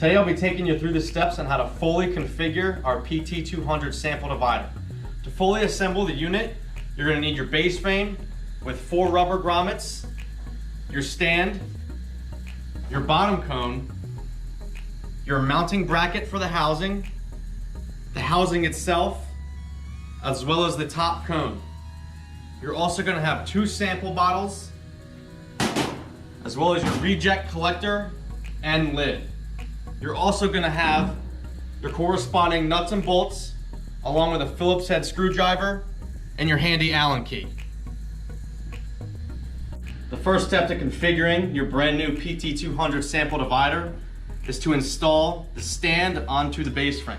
Today I'll be taking you through the steps on how to fully configure our PT200 sample divider. To fully assemble the unit, you're going to need your base frame with 4 rubber grommets, your stand, your bottom cone, your mounting bracket for the housing itself, as well as the top cone. You're also going to have 2 sample bottles, as well as your reject collector and lid. You're also going to have your corresponding nuts and bolts, along with a Phillips head screwdriver and your handy Allen key. The first step to configuring your brand new PT200 sample divider is to install the stand onto the base frame.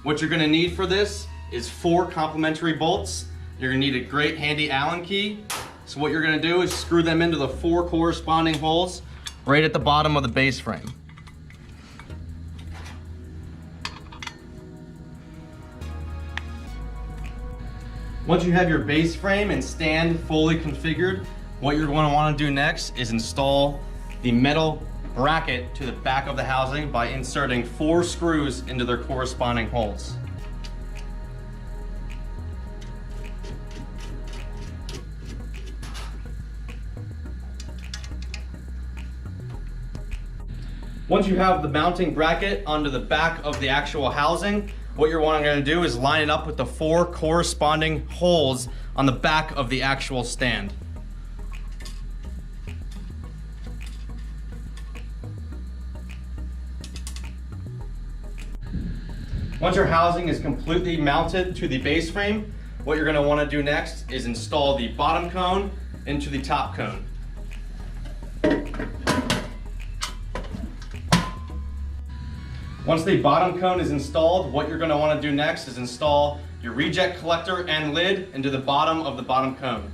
What you're going to need for this is 4 complementary bolts. You're going to need a great handy Allen key. So what you're going to do is screw them into the 4 corresponding holes right at the bottom of the base frame. Once you have your base frame and stand fully configured, what you're going to want to do next is install the metal bracket to the back of the housing by inserting 4 screws into their corresponding holes. Once you have the mounting bracket onto the back of the actual housing, what you're going to do is line it up with the 4 corresponding holes on the back of the actual stand. Once your housing is completely mounted to the base frame, what you're going to want to do next is install the bottom cone into the top cone. Once the bottom cone is installed, what you're going to want to do next is install your reject collector and lid into the bottom of the bottom cone.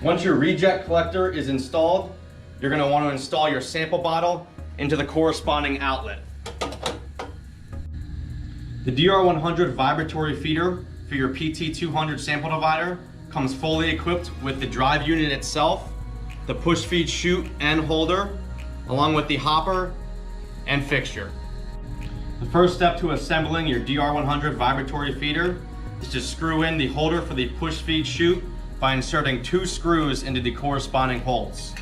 Once your reject collector is installed, you're going to want to install your sample bottle into the corresponding outlet. The DR100 vibratory feeder for your PT200 sample divider comes fully equipped with the drive unit itself, the push feed chute and holder, along with the hopper and fixture. The first step to assembling your DR100 vibratory feeder is to screw in the holder for the push feed chute by inserting 2 screws into the corresponding holes.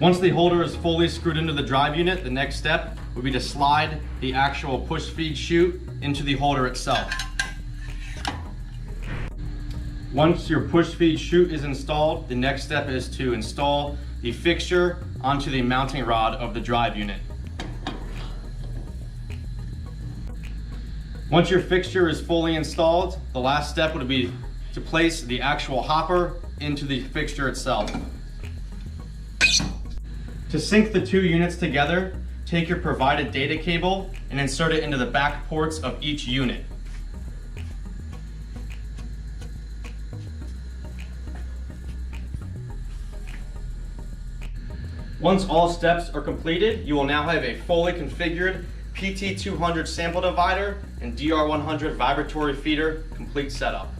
Once the holder is fully screwed into the drive unit, the next step would be to slide the actual push feed chute into the holder itself. Once your push feed chute is installed, the next step is to install the fixture onto the mounting rod of the drive unit. Once your fixture is fully installed, the last step would be to place the actual hopper into the fixture itself. To sync the 2 units together, take your provided data cable and insert it into the back ports of each unit. Once all steps are completed, you will now have a fully configured PT200 sample divider and DR100 vibratory feeder complete setup.